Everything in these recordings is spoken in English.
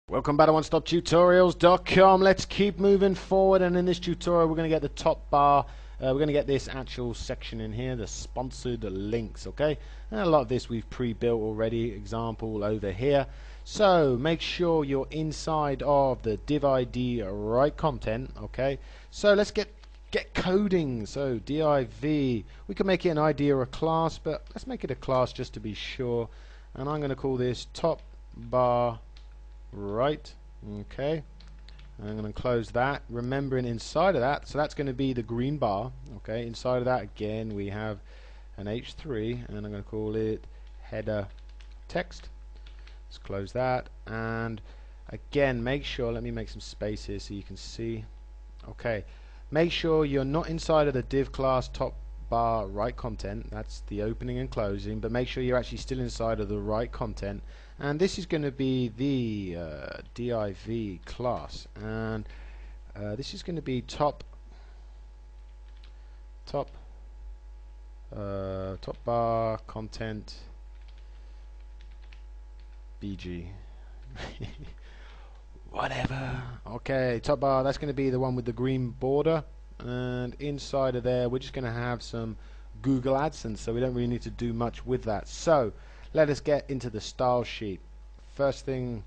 Welcome back to OneStopTutorials.com. Let's keep moving forward, and in this tutorial we're going to get the top bar. We're going to get this actual section in here, the sponsored links, okay? And a lot of this we've pre-built already, example over here. So make sure you're inside of the div ID right content, okay? So let's get coding. So div, we can make it an ID or a class, but let's make it a class just to be sure. And I'm going to call this top bar right, okay. I'm going to close that, remembering inside of that, so that's going to be the green bar, okay. Inside of that again we have an H3, and I'm going to call it header text. Let's close that, and again make sure, let me make some space here so you can see, okay, make sure you're not inside of the div class top bar right content, that's the opening and closing, but make sure you're actually still inside of the right content. And this is going to be the div class, and this is going to be top bar content bg whatever, okay. Top bar, that's going to be the one with the green border, and inside of there we're just going to have some Google AdSense, so we don't really need to do much with that. So let us get into the style sheet. First thing,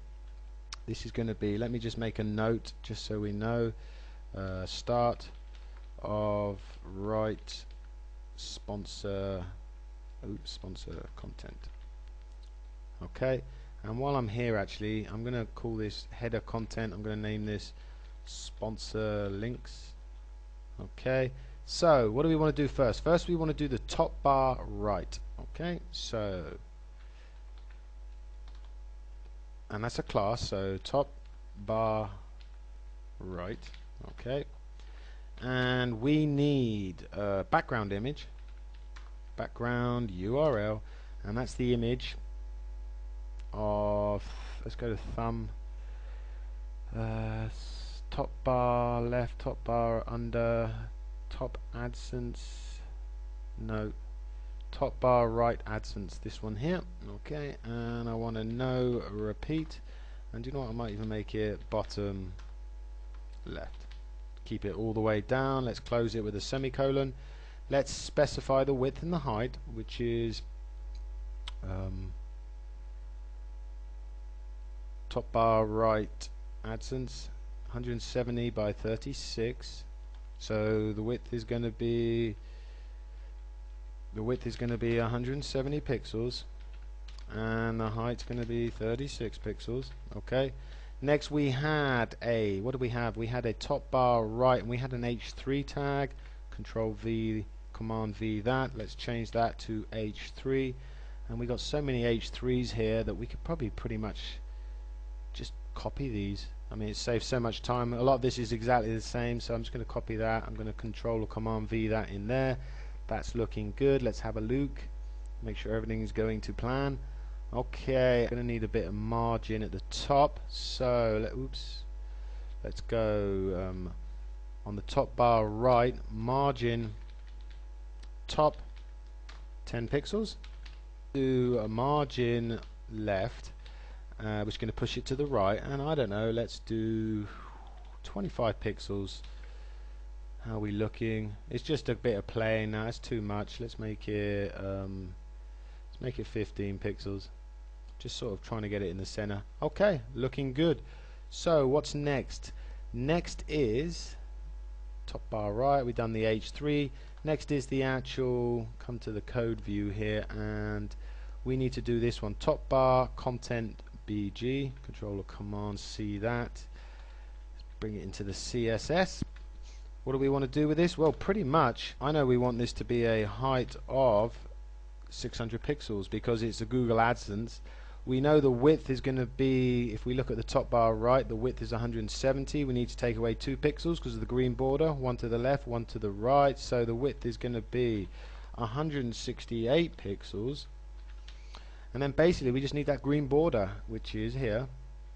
this is going to be, let me just make a note just so we know, start of right sponsor content, okay. And while I'm here, actually I'm going to call this header content, I'm going to name this sponsor links, okay. So what do we want to do first? First we want to do the top bar right, okay. So, and that's a class, so top bar right, okay. And we need a background image, background URL, and that's the image of, let's go to thumb, top bar left, top bar under, top AdSense, no, top bar right AdSense, this one here, okay. And I want to no repeat, and you know what, I might even make it bottom left, keep it all the way down. Let's close it with a semicolon. Let's specify the width and the height, which is top bar right AdSense 170 by 36, so the width is going to be 170 pixels, and the height's going to be 36 pixels, okay. Next we had a, what do we have? We had a top bar right, and we had an H3 tag. Control V, Command V that. Let's change that to H3, and we got so many H3s here that we could probably pretty much just copy these. I mean, it saves so much time. A lot of this is exactly the same, so I'm just going to copy that. I'm going to Control or Command V that in there. That's looking good. Let's have a look, make sure everything is going to plan. Okay, I'm going to need a bit of margin at the top, so let's go on the top bar right, margin top 10 pixels, do a margin left, which is going to push it to the right, and I don't know, let's do 25 pixels. How are we looking? It's just a bit of playing now, it's too much. Let's make it 15 pixels, just sort of trying to get it in the center. Okay, looking good. So what's next? Next is top bar right, we've done the H3. Next is the actual, come to the code view here, and we need to do this one, top bar content BG. Control or Command C that. Let's bring it into the CSS. What do we want to do with this? Well, pretty much, I know we want this to be a height of 600 pixels because it's a Google AdSense. We know the width is going to be, if we look at the top bar right, the width is 170. We need to take away 2 pixels because of the green border, one to the left, one to the right, so the width is going to be 168 pixels. And then basically we just need that green border, which is here.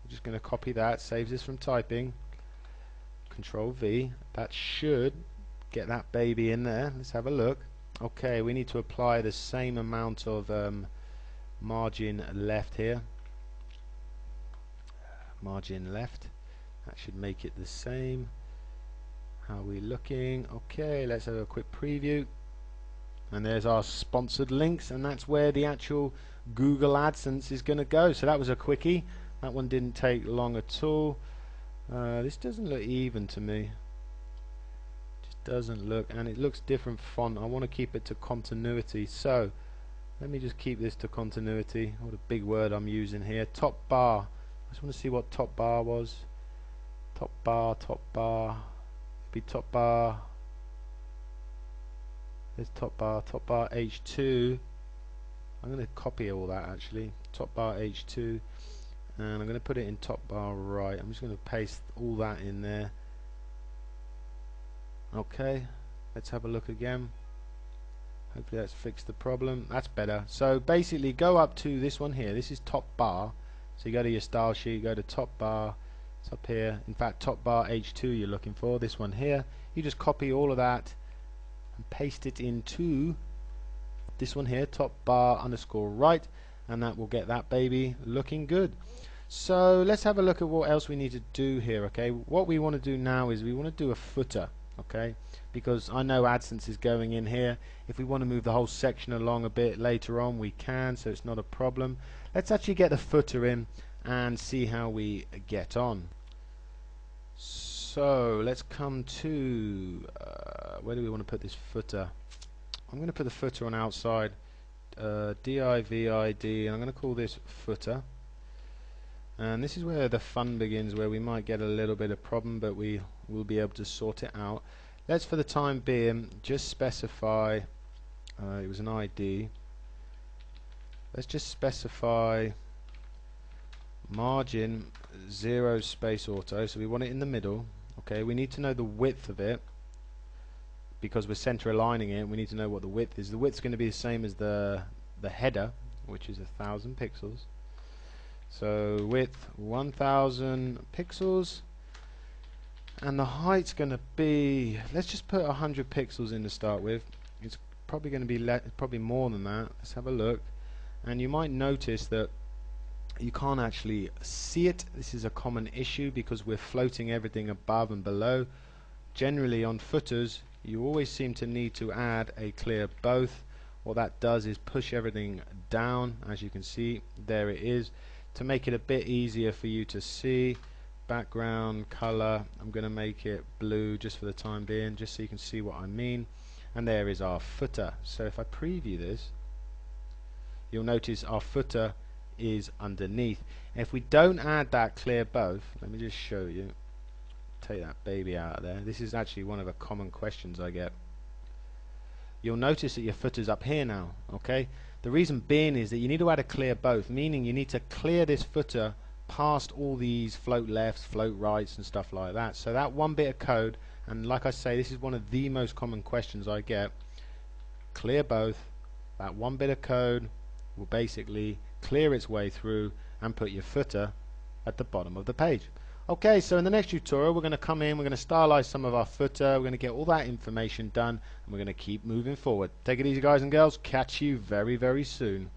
We're just going to copy that, saves this from typing. Control V, that should get that baby in there. Let's have a look. Okay, we need to apply the same amount of margin left here. margin left. That should make it the same. How are we looking? Okay, let's have a quick preview. And there's our sponsored links, and that's where the actual Google AdSense is going to go. So that was a quickie. That one didn't take long at all. This doesn't look even to me. Just doesn't look, and it looks different font. I want to keep it to continuity. So let me just keep this to continuity. What a big word I'm using here. Top bar. I just want to see what top bar was. Top bar, top bar. Be top bar. There's top bar H2. I'm going to copy all that actually. Top bar H2, and I'm going to put it in top bar right. I'm just going to paste all that in there. Okay, let's have a look again. Hopefully that's fixed the problem. That's better. So basically go up to this one here. This is top bar. So you go to your style sheet, go to top bar. It's up here. In fact, top bar H2 you're looking for. This one here. You just copy all of that and paste it into this one here, top bar underscore right, and that will get that baby looking good. So let's have a look at what else we need to do here. Okay, what we want to do now is we want to do a footer. Okay, because I know AdSense is going in here. If we want to move the whole section along a bit later on, we can, so it's not a problem. Let's actually get the footer in and see how we get on. So let's come to where do we want to put this footer? I'm going to put the footer on outside, divid, and I'm going to call this footer. And this is where the fun begins, where we might get a little bit of problem, but we will be able to sort it out. Let's, for the time being, just specify, it was an ID. Let's just specify margin 0 space auto, so we want it in the middle. Okay, we need to know the width of it because we're center aligning it. We need to know what the width is. The width's going to be the same as the header, which is 1000 pixels. So width 1000 pixels, and the height's going to be, let's just put 100 pixels in to start with. It's probably going to be probably more than that. Let's have a look, and you might notice that you can't actually see it. This is a common issue because we're floating everything above and below. Generally on footers you always seem to need to add a clear both. What that does is push everything down. As you can see, there it is. To make it a bit easier for you to see, background color, I'm going to make it blue just for the time being, just so you can see what I mean. And there is our footer. So if I preview this, you'll notice our footer is underneath. If we don't add that clear both, let me just show you. Take that baby out of there. This is actually one of the common questions I get. You'll notice that your footer's up here now. Okay, the reason being is that you need to add a clear both, meaning you need to clear this footer past all these float lefts, float rights and stuff like that. So that one bit of code, and like I say, this is one of the most common questions I get. Clear both. That one bit of code will basically clear its way through and put your footer at the bottom of the page. Okay, so in the next tutorial we're going to come in, we're going to stylize some of our footer, we're going to get all that information done, and we're going to keep moving forward. Take it easy guys and girls, catch you very, very soon.